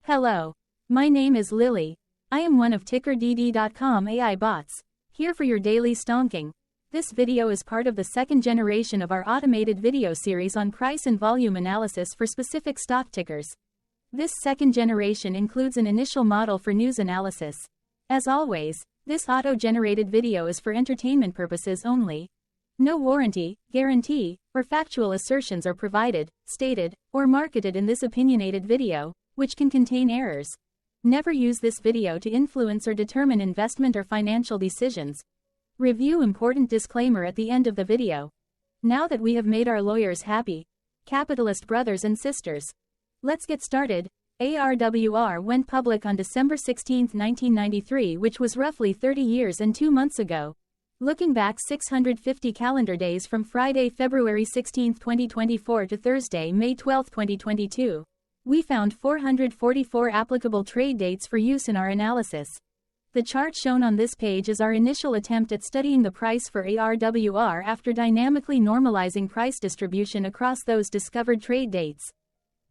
Hello. My name is Lily. I am one of TickerDD.com AI bots, here for your daily stonking. This video is part of the second generation of our automated video series on price and volume analysis for specific stock tickers. This second generation includes an initial model for news analysis. As always, this auto-generated video is for entertainment purposes only. No warranty, guarantee, or factual assertions are provided, stated, or marketed in this opinionated video, which can contain errors. Never use this video to influence or determine investment or financial decisions. Review important disclaimer at the end of the video. Now that we have made our lawyers happy, capitalist brothers and sisters, let's get started. ARWR went public on December 16, 1993, which was roughly 30 years and 2 months ago. Looking back 650 calendar days from Friday, February 16, 2024 to Thursday, May 12, 2022. We found 444 applicable trade dates for use in our analysis. The chart shown on this page is our initial attempt at studying the price for ARWR after dynamically normalizing price distribution across those discovered trade dates.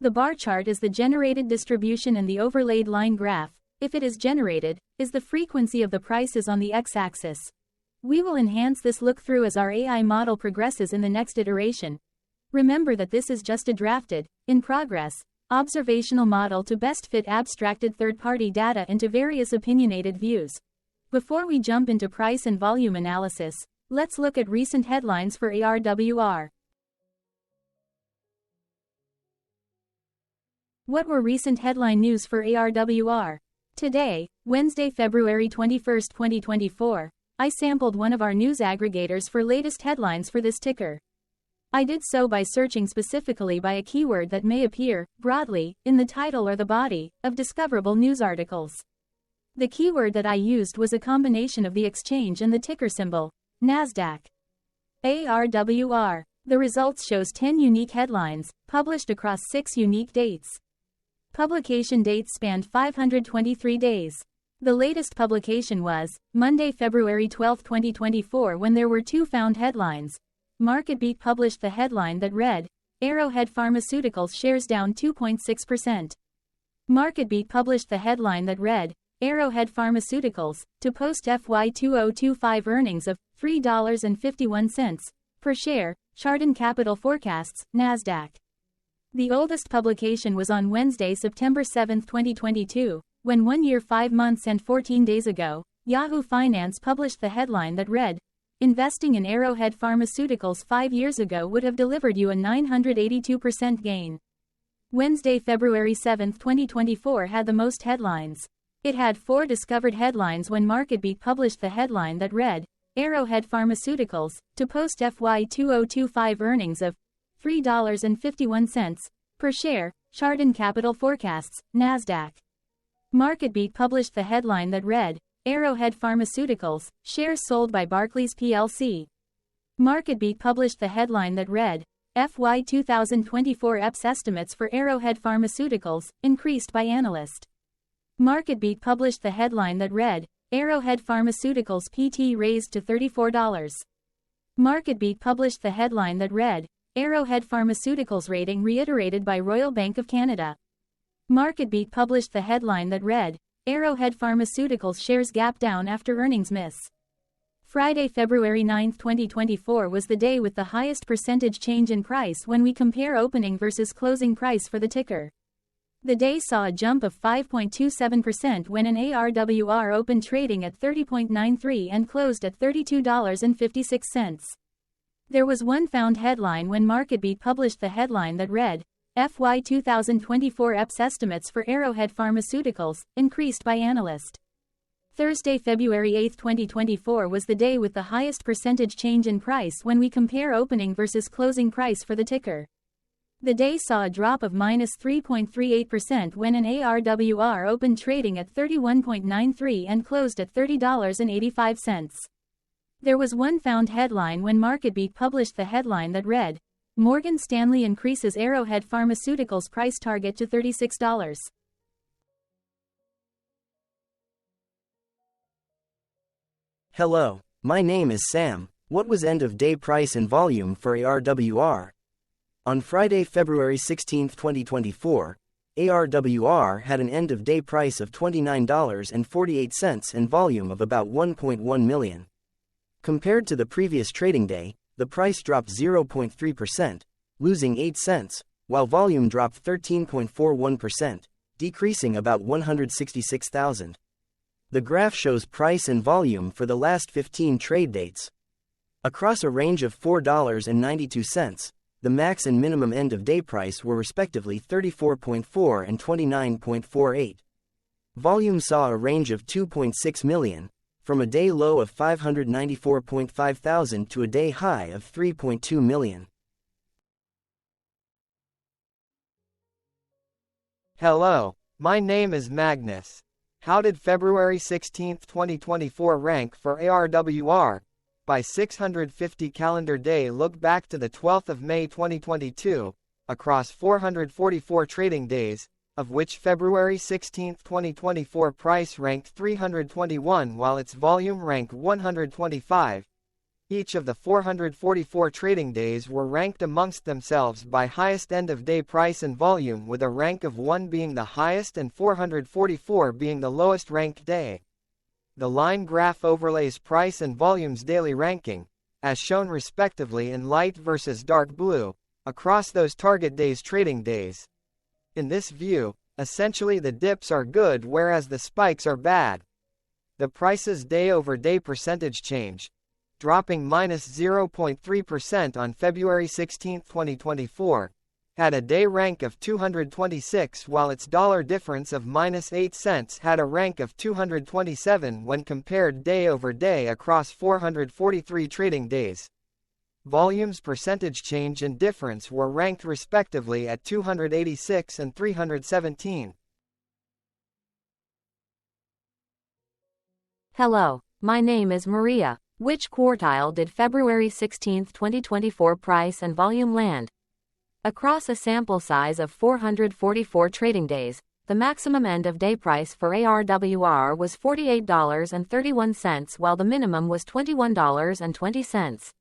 The bar chart is the generated distribution and the overlaid line graph, if it is generated, is the frequency of the prices on the x-axis. We will enhance this look-through as our AI model progresses in the next iteration. Remember that this is just a drafted, in progress, observational model to best fit abstracted third-party data into various opinionated views. Before we jump into price and volume analysis, let's look at recent headlines for ARWR. What were recent headline news for ARWR? Today, Wednesday, February 21, 2024, I sampled one of our news aggregators for latest headlines for this ticker. I did so by searching specifically by a keyword that may appear, broadly, in the title or the body, of discoverable news articles. The keyword that I used was a combination of the exchange and the ticker symbol, NASDAQ. ARWR. The results shows 10 unique headlines, published across 6 unique dates. Publication dates spanned 523 days. The latest publication was, Monday, February 12, 2024, when there were 2 found headlines. MarketBeat published the headline that read, Arrowhead Pharmaceuticals shares down 2.6%. MarketBeat published the headline that read, Arrowhead Pharmaceuticals, to post FY 2025 earnings of $3.51 per share, Chardon Capital forecasts, NASDAQ. The oldest publication was on Wednesday, September 7, 2022, when 1 year 5 months and 14 days ago, Yahoo Finance published the headline that read, Investing in Arrowhead Pharmaceuticals 5 years ago would have delivered you a 982% gain. Wednesday, February 7, 2024 had the most headlines. It had 4 discovered headlines when MarketBeat published the headline that read, Arrowhead Pharmaceuticals, to post FY 2025 earnings of $3.51 per share, Chardon Capital forecasts, NASDAQ. MarketBeat published the headline that read, Arrowhead Pharmaceuticals, shares sold by Barclays plc. MarketBeat published the headline that read, FY 2024 EPS estimates for Arrowhead Pharmaceuticals, increased by analyst. MarketBeat published the headline that read, Arrowhead Pharmaceuticals PT raised to $34. MarketBeat published the headline that read, Arrowhead Pharmaceuticals rating reiterated by Royal Bank of Canada. MarketBeat published the headline that read, Arrowhead Pharmaceuticals shares gap down after earnings miss. Friday, February 9, 2024 was the day with the highest percentage change in price when we compare opening versus closing price for the ticker. The day saw a jump of 5.27% when an ARWR opened trading at $30.93 and closed at $32.56. There was one found headline when MarketBeat published the headline that read, FY 2024 EPS estimates for Arrowhead Pharmaceuticals, increased by analyst. Thursday, February 8, 2024 was the day with the highest percentage change in price when we compare opening versus closing price for the ticker. The day saw a drop of -3.38% when an ARWR opened trading at $31.93 and closed at $30.85. There was one found headline when MarketBeat published the headline that read, Morgan Stanley increases Arrowhead Pharmaceuticals price target to $36. Hello, my name is Sam. What was end-of-day price and volume for ARWR? On Friday, February 16, 2024, ARWR had an end-of-day price of $29.48 and volume of about 1.1 million. Compared to the previous trading day, the price dropped 0.3%, losing 8 cents, while volume dropped 13.41%, decreasing about 166,000. The graph shows price and volume for the last 15 trade dates. Across a range of $4.92, the max and minimum end-of-day price were respectively 34.4 and 29.48. Volume saw a range of 2.6 million, from a day low of 594.5 thousand to a day high of 3.2 million. Hello, my name is Magnus. How did February 16, 2024 rank for ARWR? By 650 calendar day look back to the 12th of May 2022, across 444 trading days, of which February 16, 2024 price ranked 321 while its volume ranked 125. Each of the 444 trading days were ranked amongst themselves by highest end-of-day price and volume, with a rank of 1 being the highest and 444 being the lowest ranked day. The line graph overlays price and volume's daily ranking, as shown respectively in light versus dark blue, across those target days' trading days. In this view, essentially the dips are good whereas the spikes are bad. The price's day-over-day percentage change, dropping minus 0.3% on February 16, 2024, had a day rank of 226 while its dollar difference of minus 8 cents had a rank of 227 when compared day over day across 443 trading days. Volume's percentage change and difference were ranked respectively at 286 and 317. Hello, my name is Maria. Which quartile did February 16, 2024 price and volume land? Across a sample size of 444 trading days, the maximum end-of-day price for ARWR was $48.31 while the minimum was $21.20.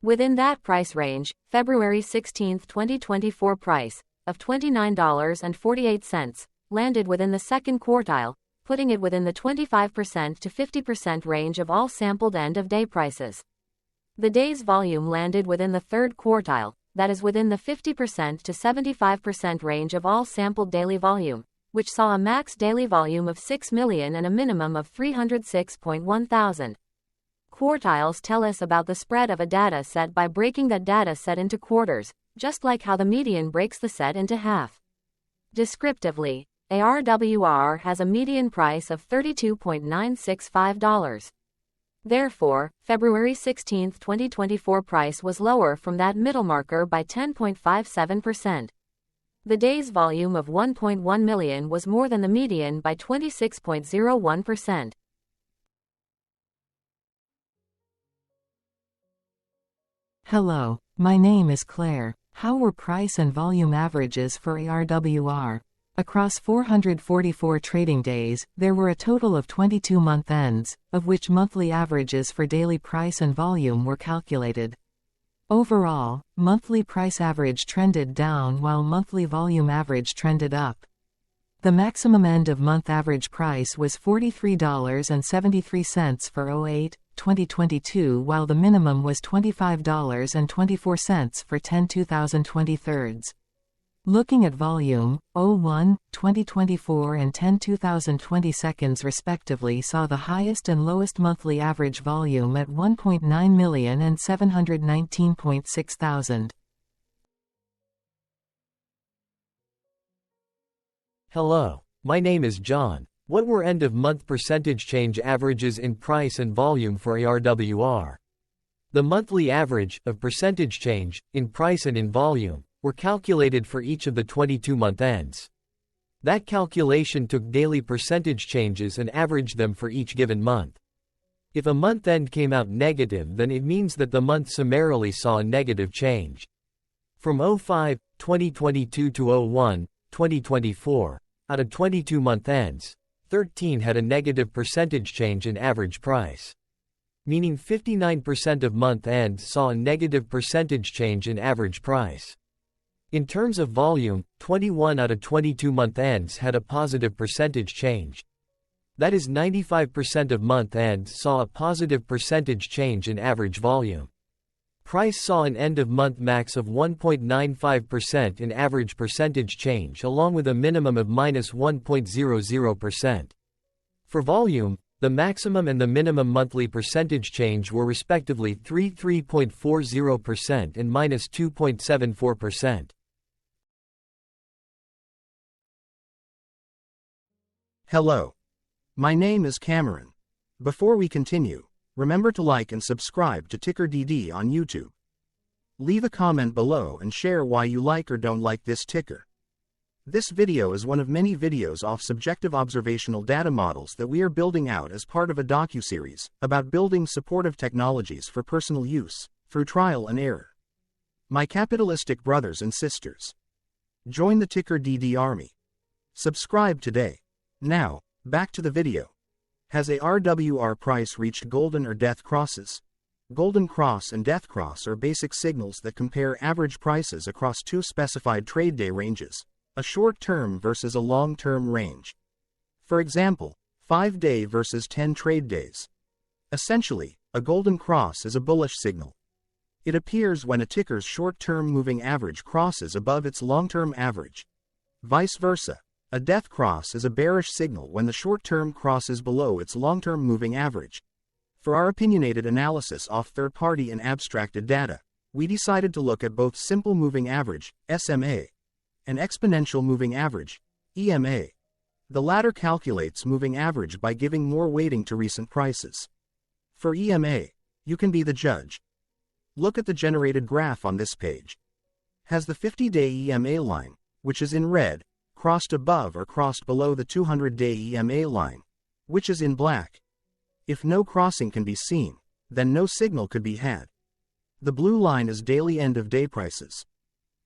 Within that price range, February 16, 2024 price, of $29.48, landed within the second quartile, putting it within the 25% to 50% range of all sampled end-of-day prices. The day's volume landed within the third quartile, that is within the 50% to 75% range of all sampled daily volume, which saw a max daily volume of 6 million and a minimum of 306.1 thousand. Quartiles tell us about the spread of a data set by breaking that data set into quarters, just like how the median breaks the set into half. Descriptively, ARWR has a median price of $32.965. Therefore, February 16, 2024 price was lower from that middle marker by 10.57%. The day's volume of 1.1 million was more than the median by 26.01%. Hello, my name is Claire. How were price and volume averages for ARWR? Across 444 trading days, there were a total of 22 month ends, of which monthly averages for daily price and volume were calculated. Overall, monthly price average trended down while monthly volume average trended up. The maximum end-of-month average price was $43.73 for 08/2022 while the minimum was $25.24 for 10/2023. Looking at volume, 01/2024 and 10/2020 respectively saw the highest and lowest monthly average volume at 1.9 million and 719.6 thousand. Hello, my name is John. What were end-of-month percentage change averages in price and volume for ARWR? The monthly average of percentage change in price and in volume were calculated for each of the 22 month ends. That calculation took daily percentage changes and averaged them for each given month. If a month end came out negative, then it means that the month summarily saw a negative change. From 05/2022 to 01/2024, out of 22 month ends, 13 had a negative percentage change in average price. Meaning 59% of month ends saw a negative percentage change in average price. In terms of volume, 21 out of 22 month ends had a positive percentage change. That is 95% of month ends saw a positive percentage change in average volume. Price saw an end-of-month max of 1.95% in average percentage change along with a minimum of -1.00%. For volume, the maximum and the minimum monthly percentage change were respectively 3.40% and -2.74%. Hello. My name is Cameron. Before we continue, remember to like and subscribe to TickerDD on YouTube. Leave a comment below and share why you like or don't like this ticker. This video is one of many videos off subjective observational data models that we are building out as part of a docuseries about building supportive technologies for personal use, through trial and error. My capitalistic brothers and sisters, join the TickerDD army. Subscribe today. Now, back to the video. Has ARWR price reached golden or death crosses? Golden cross and death cross are basic signals that compare average prices across two specified trade day ranges, a short-term versus a long-term range. For example, 5-day versus 10 trade days. Essentially, a golden cross is a bullish signal. It appears when a ticker's short-term moving average crosses above its long-term average. Vice versa. A death cross is a bearish signal when the short-term crosses below its long-term moving average. For our opinionated analysis off third-party and abstracted data, we decided to look at both simple moving average, SMA, and exponential moving average, EMA. The latter calculates moving average by giving more weighting to recent prices. For EMA, you can be the judge. Look at the generated graph on this page. Has the 50-day EMA line, which is in red, crossed above or crossed below the 200-day EMA line, which is in black? If no crossing can be seen, then no signal could be had. The blue line is daily end-of-day prices.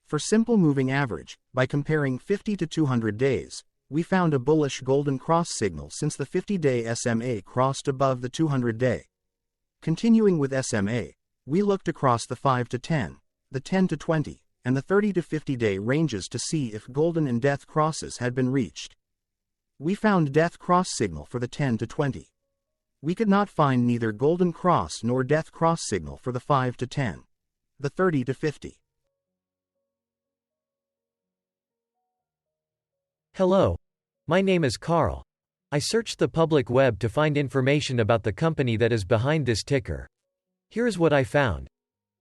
For simple moving average, by comparing 50 to 200 days, we found a bullish golden cross signal since the 50-day SMA crossed above the 200-day. Continuing with SMA, we looked across the 5 to 10, the 10 to 20, and the 30 to 50-day ranges to see if golden and death crosses had been reached. We found death cross signal for the 10 to 20. We could not find neither golden cross nor death cross signal for the 5 to 10, the 30 to 50. Hello. My name is Carl. I searched the public web to find information about the company that is behind this ticker. Here is what I found.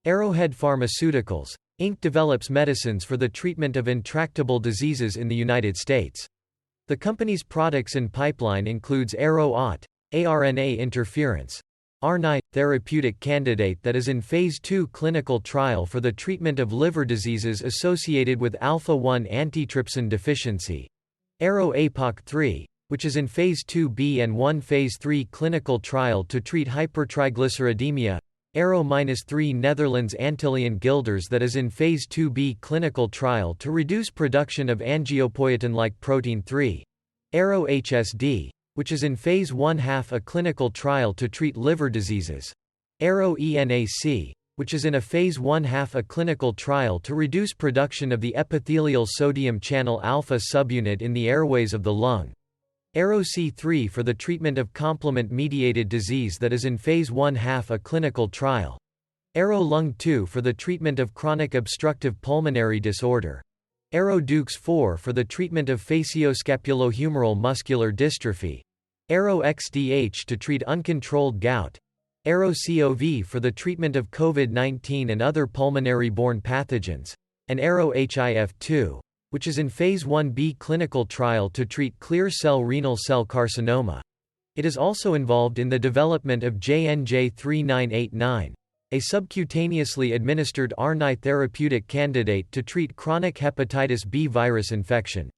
Arrowhead Pharmaceuticals, Inc. develops medicines for the treatment of intractable diseases in the United States. The company's products and pipeline includes ARWR, ARNA interference, ARNI, therapeutic candidate that is in Phase 2 clinical trial for the treatment of liver diseases associated with alpha-1 antitrypsin deficiency, ARO-APOC3, which is in Phase 2b and 1 Phase 3 clinical trial to treat hypertriglyceridemia, ARO-3 Netherlands Antillean Guilders that is in Phase 2b clinical trial to reduce production of angiopoietin-like protein 3, ARO-HSD, which is in Phase 1/2 a clinical trial to treat liver diseases, ARO-ENAC, which is in a Phase 1/2 a clinical trial to reduce production of the epithelial sodium channel alpha subunit in the airways of the lung, ARO-C3 for the treatment of complement-mediated disease that is in Phase 1/2 a clinical trial, ARO-Lung2 for the treatment of chronic obstructive pulmonary disorder, ARO-Dukes4 for the treatment of facioscapulohumeral muscular dystrophy, ARO-XDH to treat uncontrolled gout, ARO-CoV for the treatment of COVID-19 and other pulmonary-borne pathogens, and ARO-HIF2, which is in Phase 1b clinical trial to treat clear cell renal cell carcinoma. It is also involved in the development of JNJ3989, a subcutaneously administered RNI therapeutic candidate to treat chronic hepatitis B virus infection,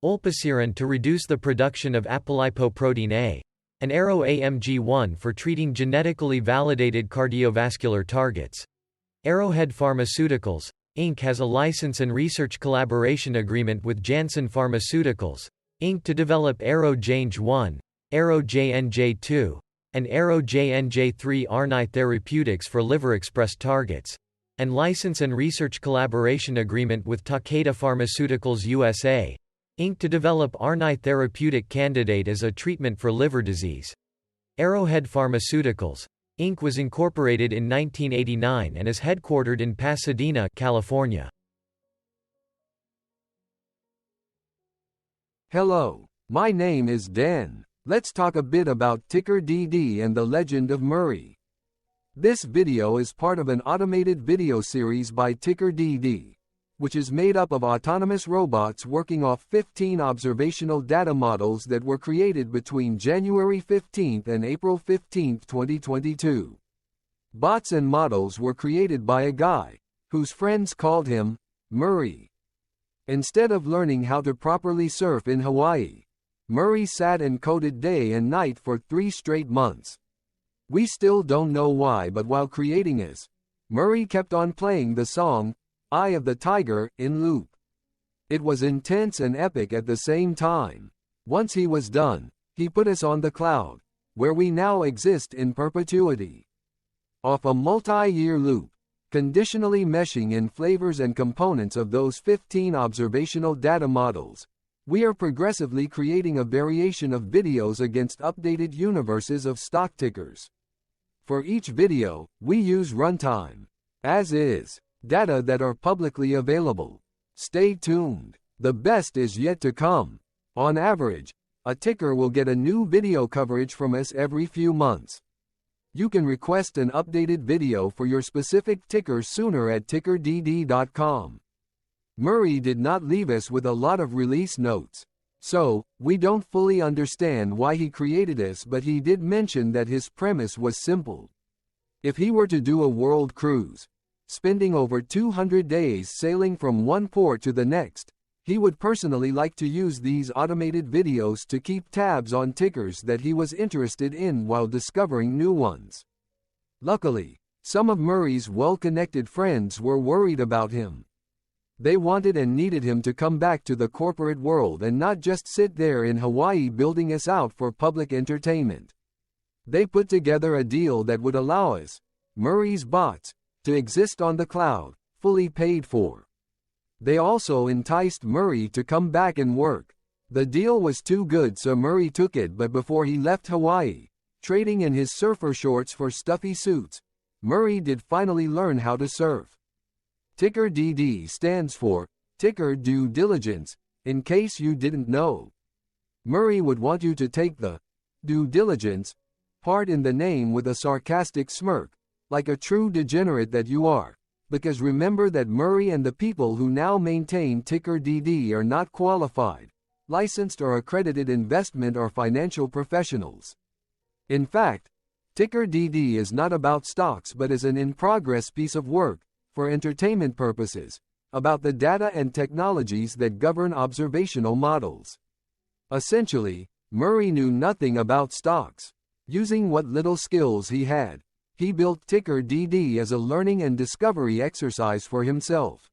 olpasiran to reduce the production of apolipoprotein A, and ARO-AMG1 for treating genetically validated cardiovascular targets. Arrowhead Pharmaceuticals, Inc. has a license and research collaboration agreement with Janssen Pharmaceuticals, Inc. to develop ARO-JNJ1, ARO-JNJ2, and ARO-JNJ3 RNI therapeutics for liver-expressed targets. and license and research collaboration agreement with Takeda Pharmaceuticals USA, Inc. to develop ARWR therapeutic candidate as a treatment for liver disease. Arrowhead Pharmaceuticals, Inc. was incorporated in 1989 and is headquartered in Pasadena, California. Hello, my name is Dan. Let's talk a bit about TickerDD and the legend of Murray. This video is part of an automated video series by TickerDD, which is made up of autonomous robots working off 15 observational data models that were created between January 15 and April 15, 2022. Bots and models were created by a guy, whose friends called him Murray. Instead of learning how to properly surf in Hawaii, Murray sat and coded day and night for 3 straight months. We still don't know why, but while creating this, Murray kept on playing the song, Eye of the Tiger, in loop. It was intense and epic at the same time. Once he was done, he put us on the cloud, where we now exist in perpetuity. Off a multi-year loop, conditionally meshing in flavors and components of those 15 observational data models, we are progressively creating a variation of videos against updated universes of stock tickers. For each video, we use runtime, as is, data that are publicly available. Stay tuned. The best is yet to come. On average, a ticker will get a new video coverage from us every few months. You can request an updated video for your specific ticker sooner at TickerDD.com. Murray did not leave us with a lot of release notes, so we don't fully understand why he created us, but he did mention that his premise was simple. If he were to do a world cruise, spending over 200 days sailing from one port to the next, he would personally like to use these automated videos to keep tabs on tickers that he was interested in while discovering new ones. Luckily, some of Murray's well-connected friends were worried about him. They wanted and needed him to come back to the corporate world and not just sit there in Hawaii building us out for public entertainment. They put together a deal that would allow us, Murray's bots, to exist on the cloud, fully paid for. They also enticed Murray to come back and work. The deal was too good, so Murray took it, but before he left Hawaii, trading in his surfer shorts for stuffy suits, Murray did finally learn how to surf. TickerDD stands for Ticker Due Diligence, in case you didn't know. Murray would want you to take the due diligence part in the name with a sarcastic smirk, like a true degenerate that you are, because remember that Murray and the people who now maintain TickerDD are not qualified, licensed or accredited investment or financial professionals. In fact, TickerDD is not about stocks but is an in-progress piece of work, for entertainment purposes, about the data and technologies that govern observational models. Essentially, Murray knew nothing about stocks. Using what little skills he had, he built TickerDD as a learning and discovery exercise for himself.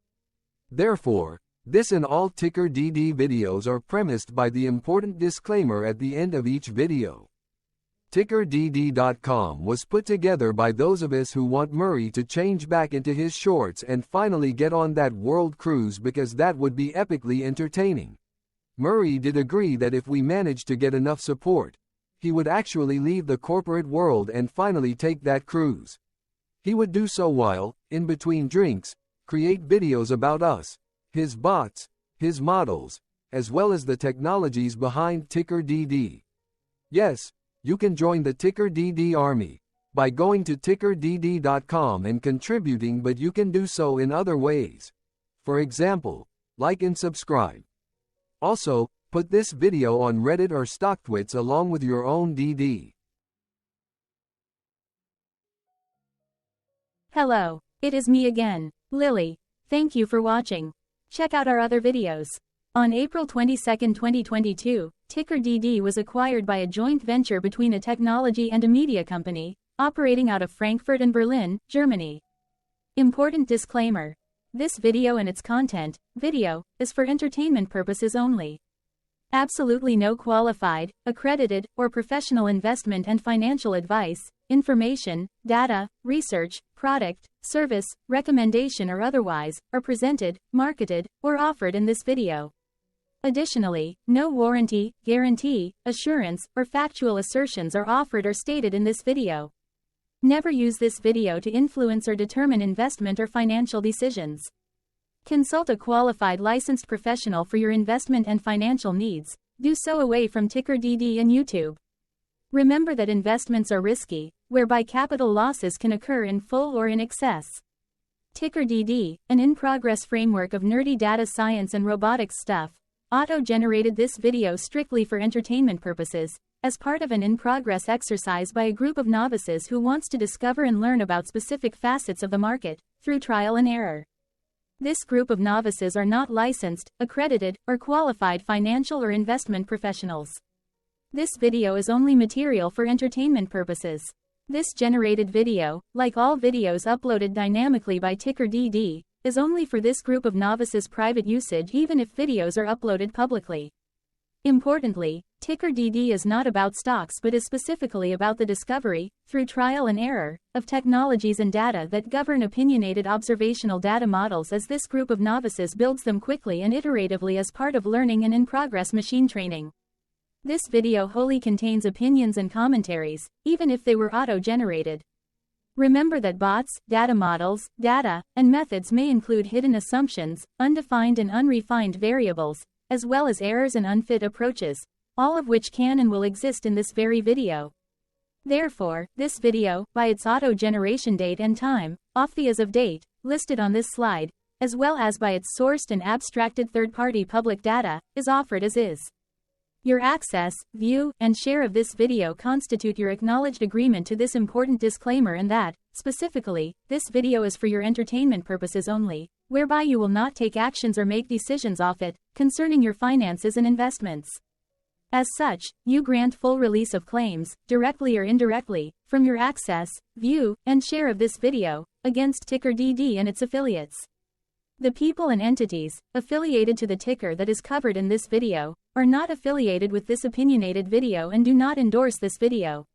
Therefore, this and all TickerDD videos are premised by the important disclaimer at the end of each video. TickerDD.com was put together by those of us who want Murray to change back into his shorts and finally get on that world cruise, because that would be epically entertaining. Murray did agree that if we managed to get enough support, he would actually leave the corporate world and finally take that cruise. He would do so while, in between drinks, create videos about us, his bots, his models, as well as the technologies behind TickerDD. Yes, you can join the TickerDD army by going to TickerDD.com and contributing, but you can do so in other ways. For example, like and subscribe. Also, put this video on Reddit or StockTwits along with your own DD. Hello, it is me again, Lily. Thank you for watching. Check out our other videos. On April 22, 2022, TickerDD was acquired by a joint venture between a technology and a media company, operating out of Frankfurt and Berlin, Germany. Important disclaimer. This video and its content, is for entertainment purposes only. Absolutely no qualified, accredited, or professional investment and financial advice, information, data, research, product, service, recommendation or otherwise, are presented, marketed, or offered in this video. Additionally, no warranty, guarantee, assurance, or factual assertions are offered or stated in this video. Never use this video to influence or determine investment or financial decisions. Consult a qualified licensed professional for your investment and financial needs. Do so away from TickerDD and YouTube. Remember that investments are risky, whereby capital losses can occur in full or in excess. TickerDD, an in-progress framework of nerdy data science and robotics stuff, auto-generated this video strictly for entertainment purposes, as part of an in-progress exercise by a group of novices who wants to discover and learn about specific facets of the market, through trial and error. This group of novices are not licensed, accredited, or qualified financial or investment professionals. This video is only material for entertainment purposes. This generated video, like all videos uploaded dynamically by TickerDD, is only for this group of novices' private usage even if videos are uploaded publicly. Importantly, TickerDD is not about stocks but is specifically about the discovery, through trial and error, of technologies and data that govern opinionated observational data models as this group of novices builds them quickly and iteratively as part of learning and in-progress machine training. This video wholly contains opinions and commentaries, even if they were auto-generated. Remember that bots, data models, data, and methods may include hidden assumptions, undefined and unrefined variables, as well as errors and unfit approaches, all of which can and will exist in this very video. Therefore, this video, by its auto-generation date and time, off the as of date, listed on this slide, as well as by its sourced and abstracted third-party public data, is offered as is. Your access, view, and share of this video constitute your acknowledged agreement to this important disclaimer and that, specifically, this video is for your entertainment purposes only, whereby you will not take actions or make decisions off it, concerning your finances and investments. As such, you grant full release of claims, directly or indirectly, from your access, view, and share of this video, against TickerDD and its affiliates. The people and entities, affiliated to the ticker that is covered in this video, are not affiliated with this opinionated video and do not endorse this video.